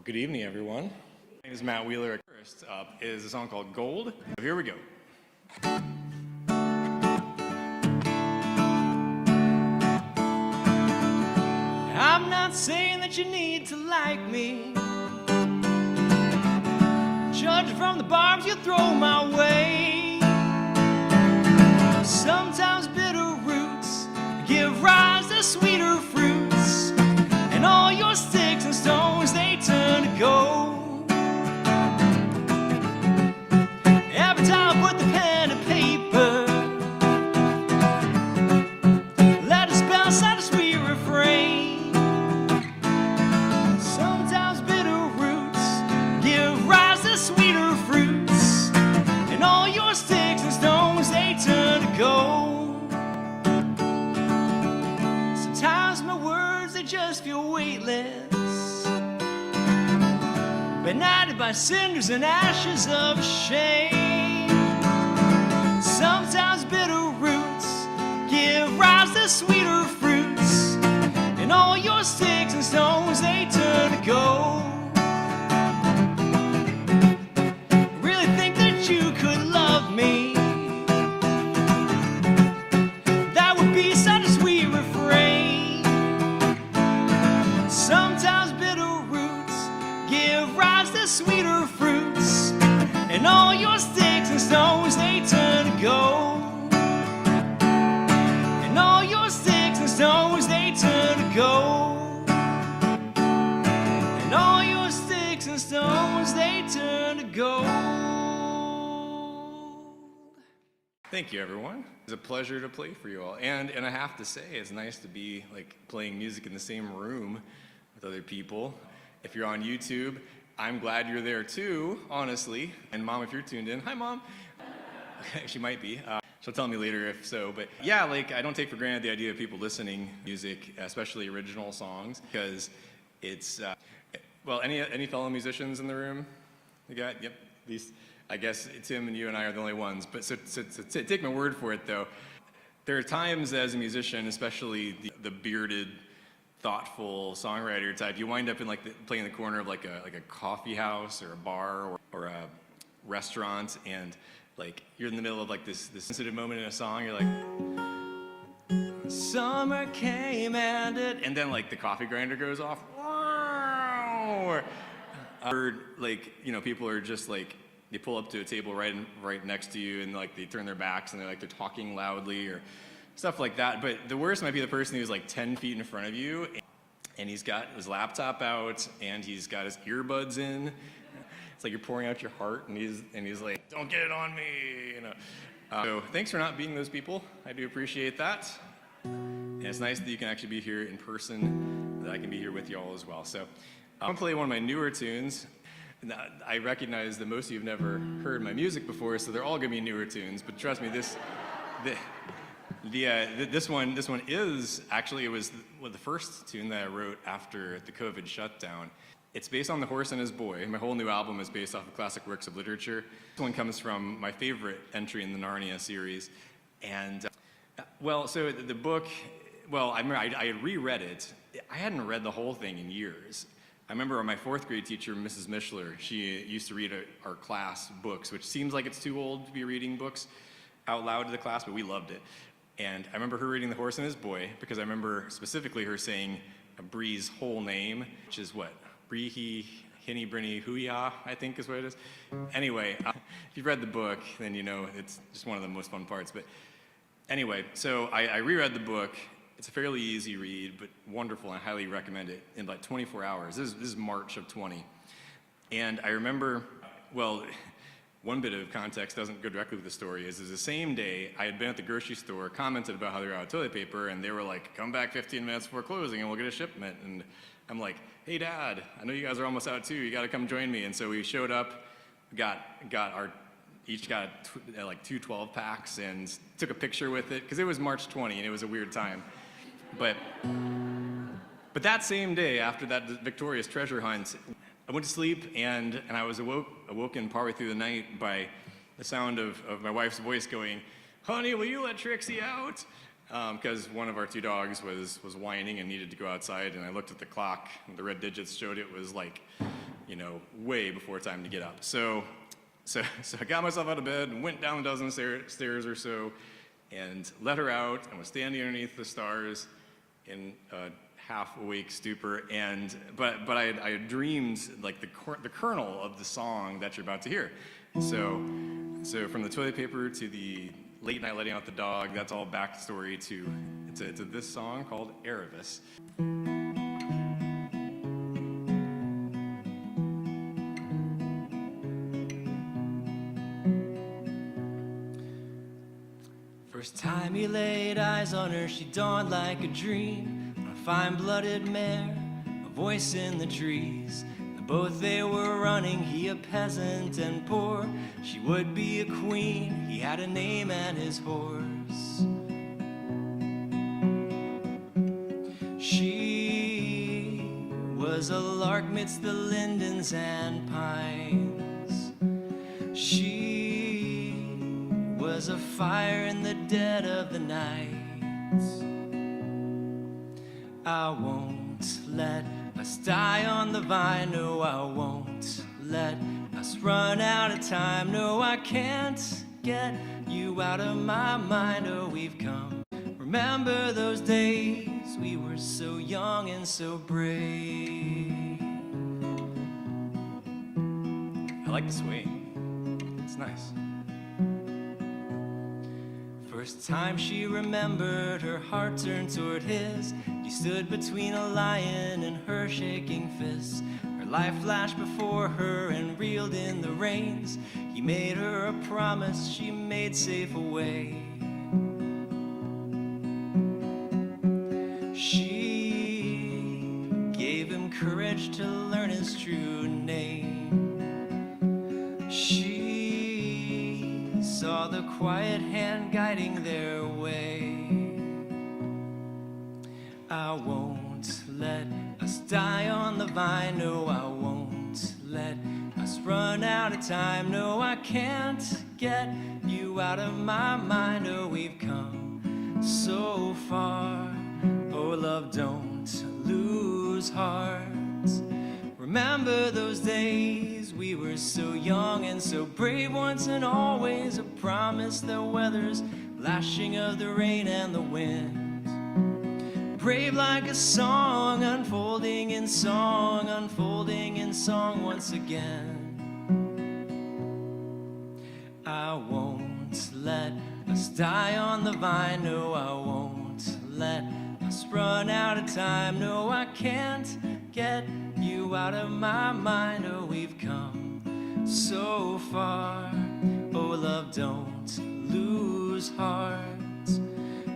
Good evening, everyone. My name is Matt Wheeler. First up is a song called Gold. Here we go. I'm not saying that you need to like me. Judging from the barbs you throw my way. Sometimes bitter roots give rise to sweeter fruits, and all your sticks and stones, they turn to gold. Every time I put the pen to paper, let it spell out a sweet refrain. Sometimes bitter roots give rise to sweeter fruits, and all your sticks and stones, they turn to gold. Sometimes my words, they just feel weightless, benighted by cinders and ashes of shame. Sometimes bitter roots give rise to sweeter fruits, and all your sticks and stones, they turn to gold. Really think that you could love me? That would be such a sweet refrain. Sometimes bitter roots give rise to sweeter fruits, and all your sticks and stones, they turn to gold. And all your sticks and stones, they turn to gold. And all your sticks and stones, they turn to gold. Thank you, everyone. It's a pleasure to play for you all. And I have to say, it's nice to be playing music in the same room with other people. If you're on YouTube, I'm glad you're there too, honestly. And Mom, if you're tuned in, hi Mom. She might be. She'll tell me later if so. But yeah, I don't take for granted the idea of people listening to music, especially original songs, because it's, well, any fellow musicians in the room? You got, yep, these, I guess Tim and you and I are the only ones. But so take my word for it though. There are times as a musician, especially the bearded, thoughtful songwriter type, you wind up in playing in the corner of like a coffee house or a bar or a restaurant, and you're in the middle of this sensitive moment in a song. You're like, summer came and then the coffee grinder goes off. Or people are just they pull up to a table right next to you, and they turn their backs and they're talking loudly or stuff like that. But the worst might be the person who's 10 feet in front of you, and he's got his laptop out and he's got his earbuds in. It's like you're pouring out your heart, and he's like, "Don't get it on me," So thanks for not being those people. I do appreciate that, and it's nice that you can actually be here in person, that I can be here with you all as well. So I'm gonna play one of my newer tunes. Now, I recognize that most of you have never heard my music before, so they're all gonna be newer tunes. But trust me, this one is actually, it was the first tune that I wrote after the COVID shutdown. It's based on The Horse and His Boy. My whole new album is based off of classic works of literature. This one comes from my favorite entry in the Narnia series. And, so the book, I remember I had reread it. I hadn't read the whole thing in years. I remember my fourth grade teacher, Mrs. Mishler, she used to read our class books, which seems like it's too old to be reading books out loud to the class, but we loved it. And I remember her reading The Horse and His Boy, because I remember specifically her saying Bree's whole name, which is what? Bree, Hinny, Brinny, Huya, I think is what it is. Anyway, if you've read the book, then you know it's just one of the most fun parts. But anyway, so I reread the book. It's a fairly easy read, but wonderful. I highly recommend it in 24 hours. This is March of 20. And I remember, one bit of context doesn't go directly with the story, is the same day I had been at the grocery store, commented about how they were out of toilet paper, and they were like, come back 15 minutes before closing and we'll get a shipment. And I'm like, hey Dad, I know you guys are almost out too, you gotta come join me. And so we showed up, each got two 12 packs and took a picture with it, because it was March 20 and it was a weird time. But that same day, after that victorious treasure hunt, I went to sleep, and I was awoken partway through the night by the sound of my wife's voice going, honey, will you let Trixie out? Because one of our two dogs was whining and needed to go outside, and I looked at the clock, and the red digits showed it was you know, way before time to get up. So I got myself out of bed and went down a dozen stairs or so and let her out and was standing underneath the stars in a half-awake stupor. But I had dreamed like the kernel of the song that you're about to hear. So from the toilet paper to the late night letting out the dog, that's all backstory to this song called Erebus. First time he laid eyes on her, she dawned like a dream. On a fine-blooded mare, a voice in the trees. And both they were running, he a peasant and poor. She would be a queen, he had a name and his horse. She was a lark midst the lindens and pines. She was a fire in the dead of the night. I won't let us die on the vine. No, I won't let us run out of time. No, I can't get you out of my mind. Oh, we've come. Remember those days we were so young and so brave. I like the swing. It's nice. First time she remembered, her heart turned toward his. He stood between a lion and her shaking fists. Her life flashed before her and reeled in the reins. He made her a promise she made safe away. She gave him courage to learn his true name. She saw the quiet hand guiding their way. I won't let us die on the vine. No, I won't let us run out of time. No, I can't get you out of my mind. Oh, we've come so far. Oh, love, don't lose heart. Remember those days we were so young and so brave. Once and always a promise that weathers lashing of the rain and the wind. Brave like a song, unfolding in song once again. I won't let us die on the vine. No, I won't let us run out of time. No, I can't get you out of my mind. Oh, we've come so far. Oh, love, don't lose heart.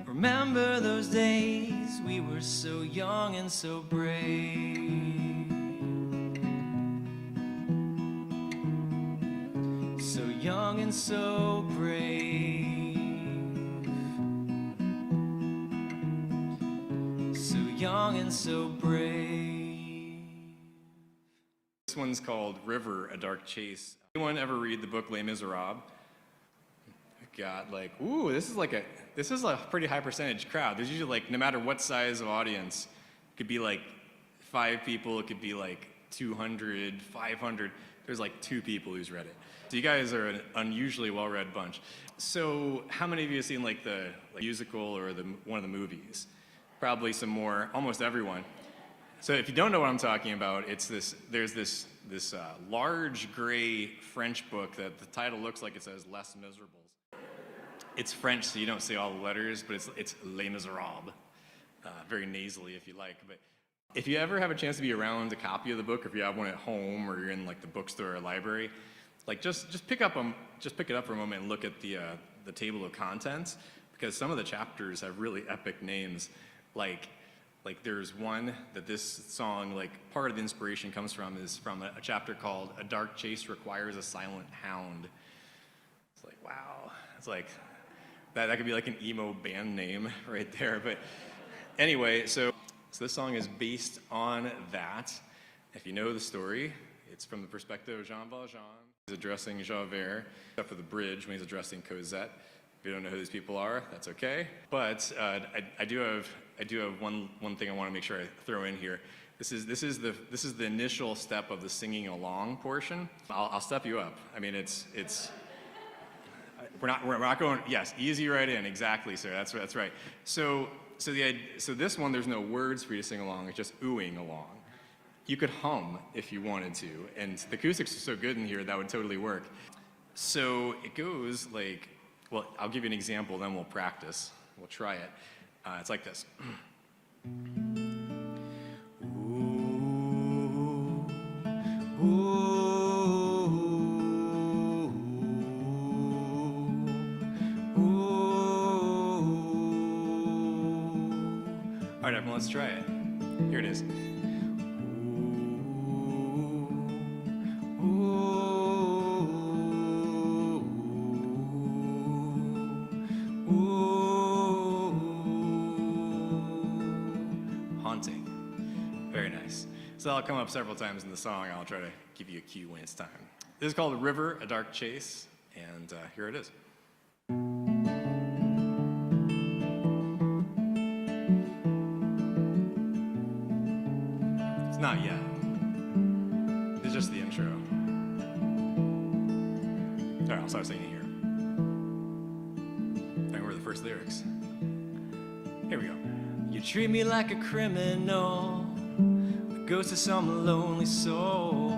Remember those days we were so young and so brave. So young and so brave. So young and so brave. This one's called River, A Dark Chase. Anyone ever read the book Les Miserables? Got like, ooh, this is a pretty high percentage crowd. There's usually like, no matter what size of audience, it could be like 5 people, it could be like 200, 500. There's like 2 people who's read it. So you guys are an unusually well-read bunch. So how many of you have seen like the musical or one of the movies? Probably some more, almost everyone. So if you don't know what I'm talking about, there's this large gray French book that the title looks like it says Les Miserables. It's French, so you don't say all the letters, but it's Les Miserables, very nasally if you like. But if you ever have a chance to be around a copy of the book, or if you have one at home, or you're in like the bookstore or library, like just pick it up for a moment and look at the table of contents, because some of the chapters have really epic names. Like there's one that this song, like part of the inspiration comes from is from a chapter called "A Dark Chase Requires a Silent Hound." It's like, wow, it's like. That could be like an emo band name right there. But anyway, so this song is based on that. If you know the story, it's from the perspective of Jean Valjean. He's addressing Javert, except for the bridge when he's addressing Cosette. If you don't know who these people are, that's okay. But I do have one thing I want to make sure I throw in here. This is the initial step of the singing along portion. I'll step you up. I mean, we're not going. Yes, easy right in. Exactly, sir. That's right. So this one, there's no words for you to sing along. It's just oohing along. You could hum if you wanted to, and the acoustics are so good in here that would totally work. So it goes like, well, I'll give you an example, then we'll practice. We'll try it. It's like this. All right, everyone, let's try it. Here it is. Haunting. Very nice. So I'll come up several times in the song. I'll try to give you a cue when it's time. This is called River, a Dark Chase, and here it is. It's not yet. It's just the intro. All right, I'll start singing here. I remember the first lyrics. Here we go. You treat me like a criminal, a ghost of some lonely soul,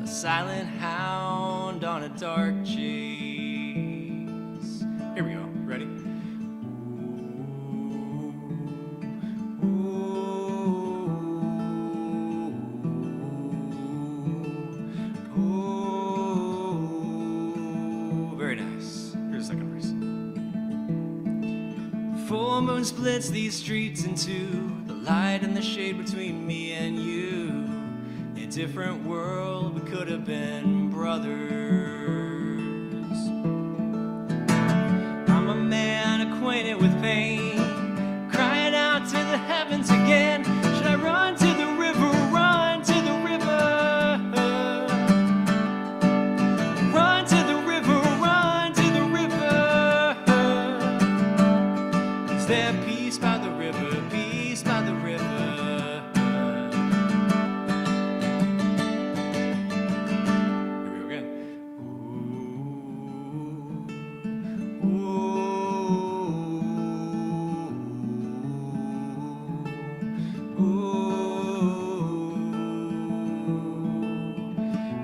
a silent hound on a dark chase. Here we go. Ready? Very nice. Here's the second verse. Full moon splits these streets into the light and the shade between me and you. In a different world, we could have been brothers. I'm a man acquainted with pain, crying out to the heavens again. Should I run to the river, run to the river? Run to the river, run to the river. Is there peace by the river, peace by the river? Here we go again.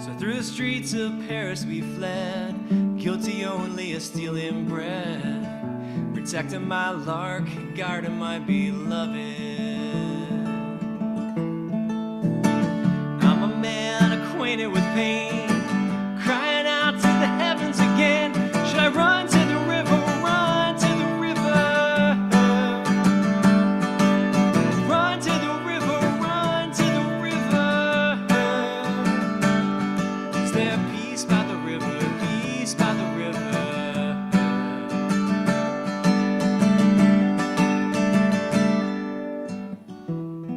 So through the streets of Paris we fled, guilty only of stealing bread, protecting my lark, guarding my beloved. I'm a man acquainted with pain, crying out to the heavens again. Should I run to the river, run to the river? Run to the river, run to the river. Is there peace by the river, peace by the river?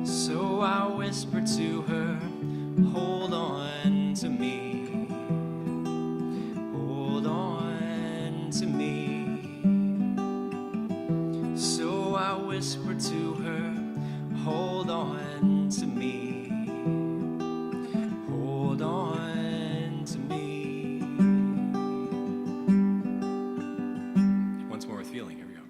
So I whispered to her, hold on to me, hold on to me. So I whispered to her, hold on to me, hold on to me. Once more with feeling. Here we go.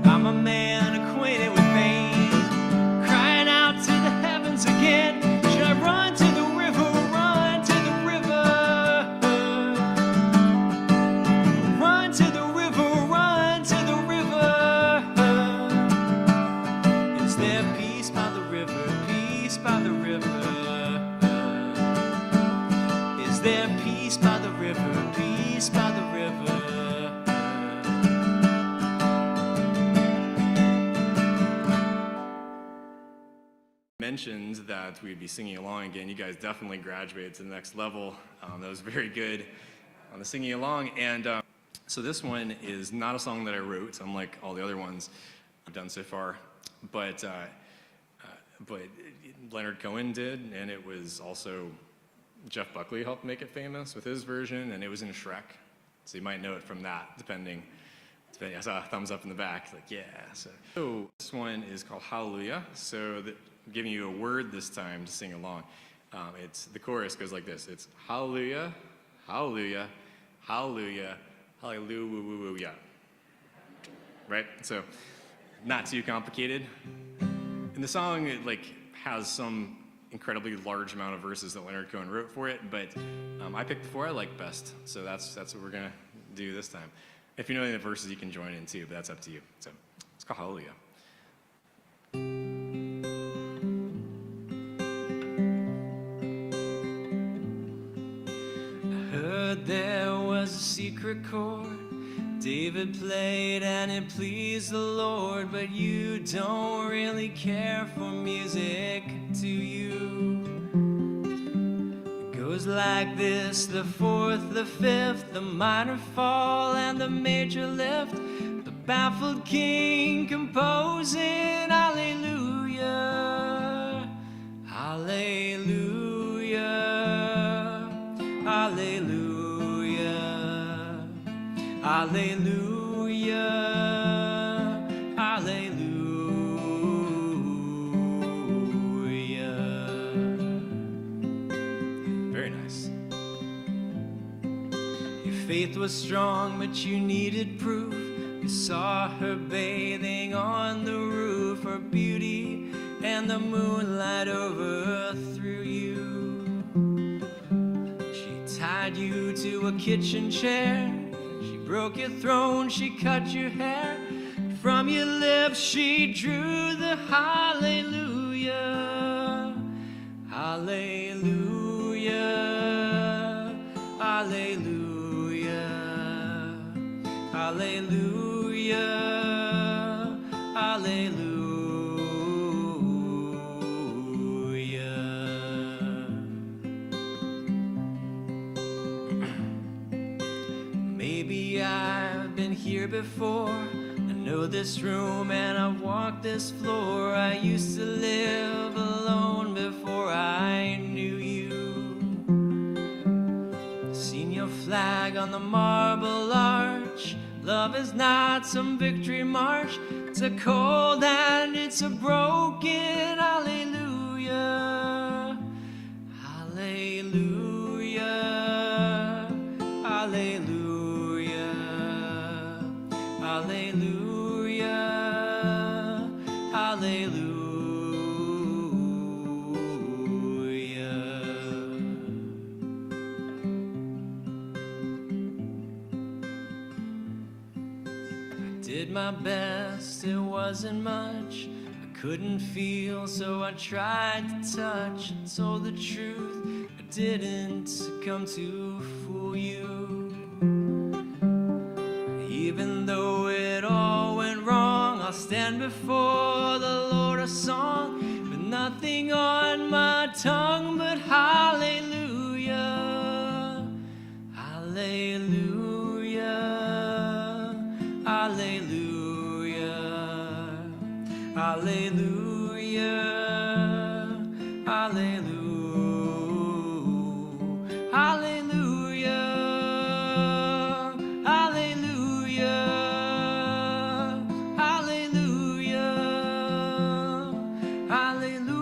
I'm a man acquainted with pain, crying out to the heavens again. Should I run to the river, run to the river? Run to the river, run to the river. Is there peace by the river, peace by the river? Is there peace by the river, peace by the river? Mentioned that we'd be singing along again. You guys definitely graduated to the next level. That was very good on the singing along. And so this one is not a song that I wrote, unlike all the other ones I've done so far. But but Leonard Cohen did, and it was also Jeff Buckley helped make it famous with his version, and it was in Shrek. So you might know it from that, depending. I saw a thumbs up in the back, like, yeah. So this one is called Hallelujah. So I'm giving you a word this time to sing along. The chorus goes like this. It's Hallelujah, Hallelujah, Hallelujah, Hallelujah. Right? So not too complicated. And the song, it has some incredibly large amount of verses that Leonard Cohen wrote for it, but I picked the four I like best, so that's what we're gonna do this time. If you know any of the verses, you can join in too, but that's up to you. So it's called Hallelujah. I heard there was a secret chord David played and it pleased the Lord, but you don't really care for music, do you? It goes like this: the fourth, the fifth, the minor fall, and the major lift. The baffled king composing hallelujah, hallelujah, hallelujah, hallelujah, hallelujah. Very nice. Your faith was strong, but you needed proof. You saw her bathing on the roof, her beauty and the moonlight overthrew you. She tied you to a kitchen chair. She broke your throne, she cut your hair. From your lips she drew the hallelujah, hallelujah, hallelujah, hallelujah, hallelujah. Maybe I've been here before. I know this room and I've walked this floor. I used to live alone before I knew you. Seen your flag on the marble arch. Love is not some victory march. It's a cold and it's a broken hallelujah, hallelujah, hallelujah, hallelujah, hallelujah. Did my best, it wasn't much. I couldn't feel, so I tried to touch. And told the truth, I didn't come to fool you. Even though it all went wrong, I'll stand before the Lord a song, with nothing on my tongue but hallelujah, hallelujah, hallelujah, hallelujah, hallelujah, hallelujah, hallelujah, hallelujah, hallelujah.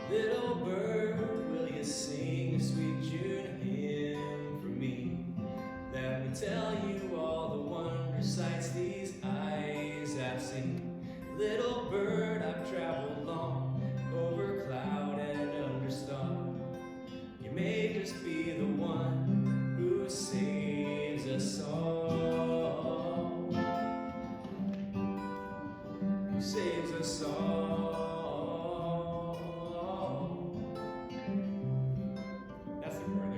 Little bird, will you sing a sweet June hymn for me? Let me tell you all the wonder sights these eyes have seen. Little bird, I've traveled long over cloud and under star. You may just be the one who saves us all, who saves us all. That's the chord.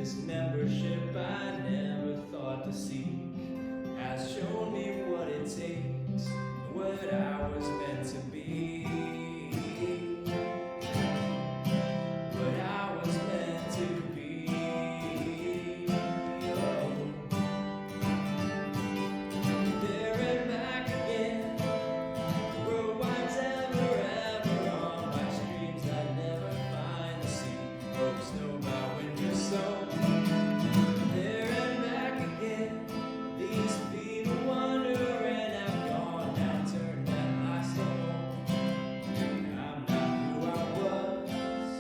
This membership I never thought to seek has shown me what it takes, what I was meant to be. What I was meant to be. Oh. There and back again. The road winds ever, ever on by streams I never find the sea. Folks know my winter so. There and back again. These feet will wander and I've gone down, turned that last home. I'm not who I was.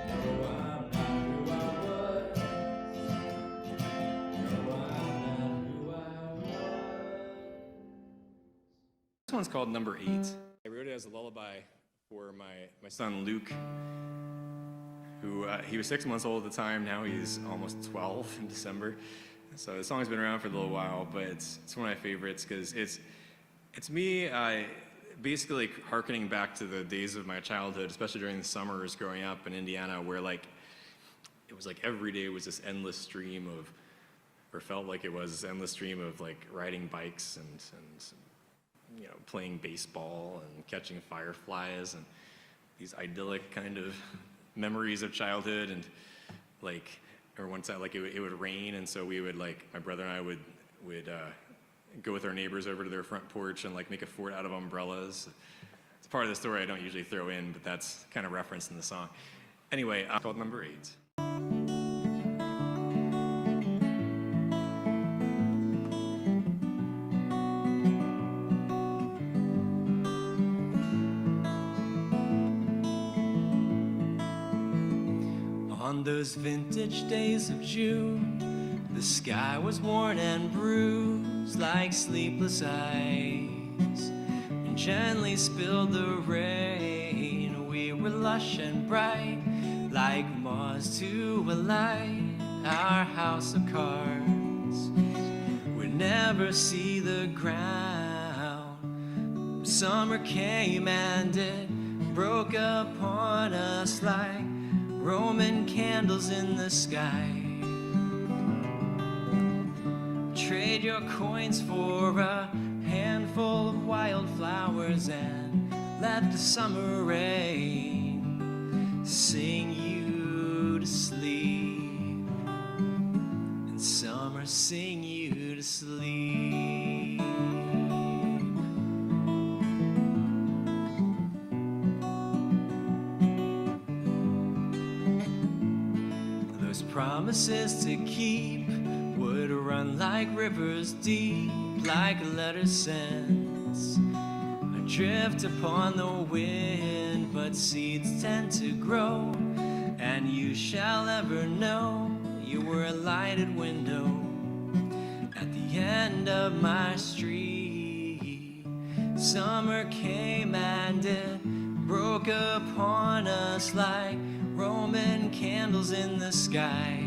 No, I'm not who I was. No, I'm not who I was. This one's called Number 8. I wrote it as a lullaby for my son Luke, who he was 6 months old at the time. Now he's almost 12 in December. So the song's been around for a little while, but it's one of my favorites because it's me basically harkening back to the days of my childhood, especially during the summers growing up in Indiana, where it was like every day was this endless stream of, or felt like it was this endless stream of like riding bikes and playing baseball and catching fireflies and these idyllic kind of memories of childhood. And or one time it would rain, and so we would my brother and I would go with our neighbors over to their front porch and make a fort out of umbrellas. It's part of the story I don't usually throw in, but that's kind of referenced in the song. Anyway, it's called Number 8. On those vintage days of June, the sky was worn and bruised like sleepless ice, and gently spilled the rain. We were lush and bright, like moths to a light, our house of cards would never see the ground. Summer came and it broke upon us like Roman candles in the sky. Trade your coins for a handful of wildflowers and let the summer rain sing you to sleep, and summer sing you to sleep. Promises to keep would run like rivers deep, like a letter sent adrift upon the wind. But seeds tend to grow, and you shall ever know you were a lighted window at the end of my street. Summer came and it broke upon us like Roman candles in the sky.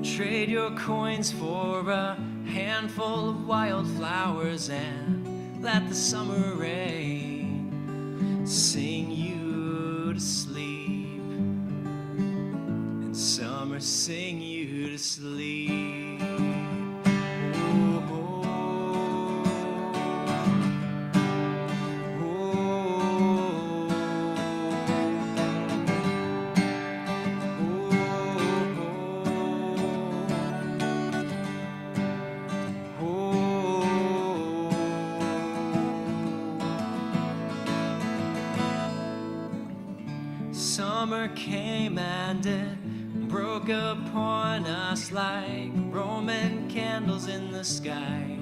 Trade your coins for a handful of wildflowers and let the summer rain sing you to sleep, and summer sing you to sleep. Summer came and it broke upon us like Roman candles in the sky.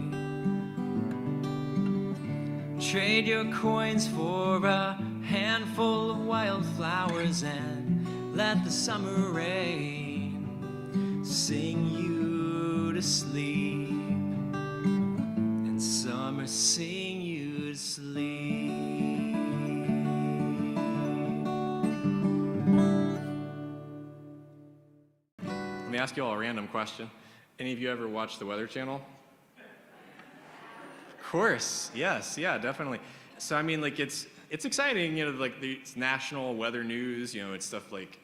Trade your coins for a handful of wildflowers and let the summer rain sing you to sleep, and summer sing you to sleep. Let me ask you all a random question. Any of you ever watch the Weather Channel? Of course, yes, yeah, definitely. So I mean, it's exciting, it's national weather news, it's stuff like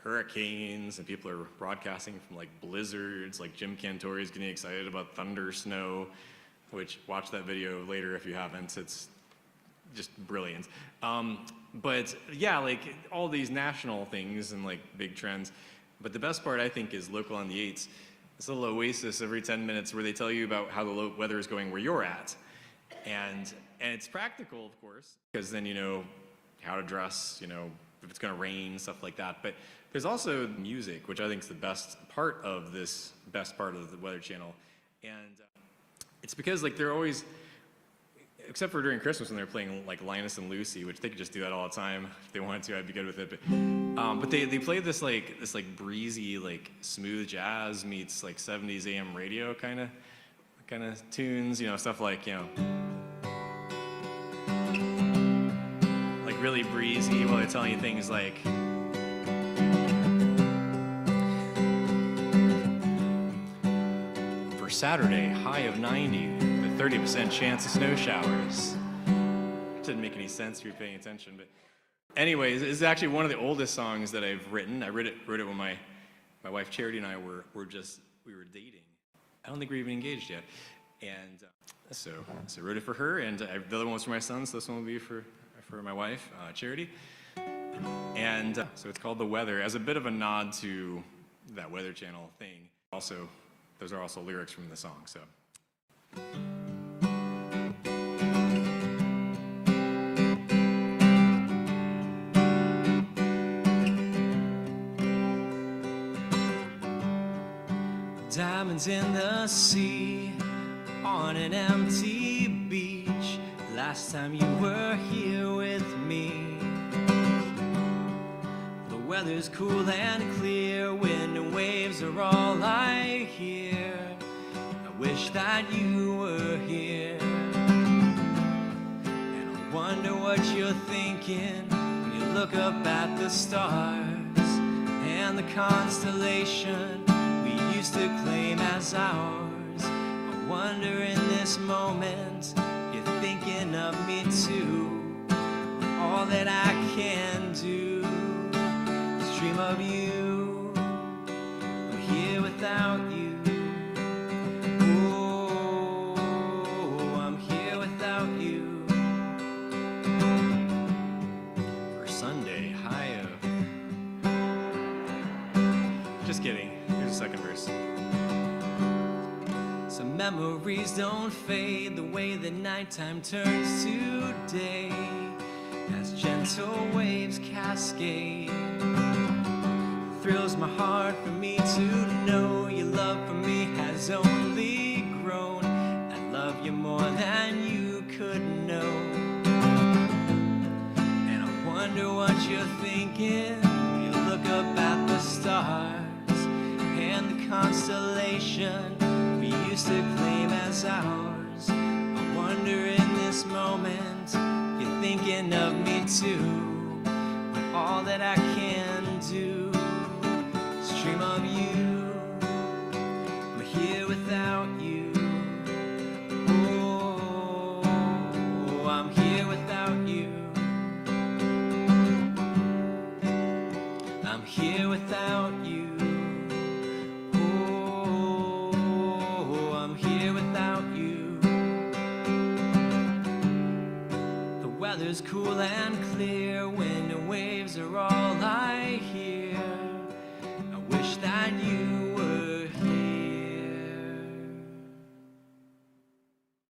hurricanes, and people are broadcasting from like blizzards, like Jim Cantori's getting excited about thunder snow, which watch that video later if you haven't. It's just brilliant. But yeah, like all these national things and like big trends. But the best part, I think, is local on the 8s. It's a little oasis every 10 minutes where they tell you about how the weather is going where you're at. And it's practical, of course, because then you know how to dress, you know, if it's going to rain, stuff like that. But there's also music, which I think is the best part of the Weather Channel. And it's because like they're always, except for during Christmas when they're playing like Linus and Lucy, which they could just do that all the time if they wanted to. I'd be good with it. But they play this breezy, like smooth jazz meets like 70s AM radio kind of tunes, you know, stuff like, you know, like really breezy while they're telling you things like, for Saturday, high of 90, with 30% chance of snow showers. Didn't make any sense if you're paying attention, but anyways, this is actually one of the oldest songs that I've written. I wrote it when my wife Charity and I were dating. I don't think we're even engaged yet. And so I wrote it for her, and the other one was for my son, so this one will be for my wife, Charity. And so it's called The Weather, as a bit of a nod to that Weather Channel thing. Also, those are also lyrics from the song, so. Diamonds in the sea, on an empty beach. Last time you were here with me. The weather's cool and clear, wind and waves are all I hear. I wish that you were here. And I wonder what you're thinking when you look up at the stars and the constellation we used to claim as ours. I wonder in this moment you're thinking of me too. All that I can do is dream of you. I'm here without you. Oh, I'm here without you. For Sunday, high of... Just kidding. Here's the second verse. Some memories don't fade the way the nighttime turns to day, as gentle waves cascade. Thrills my heart for me to know your love for me has only grown. I love you more than you could know. And I wonder what you're thinking when you look up at the stars and the constellation we used to claim as ours. I wonder in this moment you're thinking of me too. But all that I can do is dream of you. I'm here without you. Oh, I'm here without you. I'm here without you. Weather's cool and clear, wind and waves are all I hear. I wish that you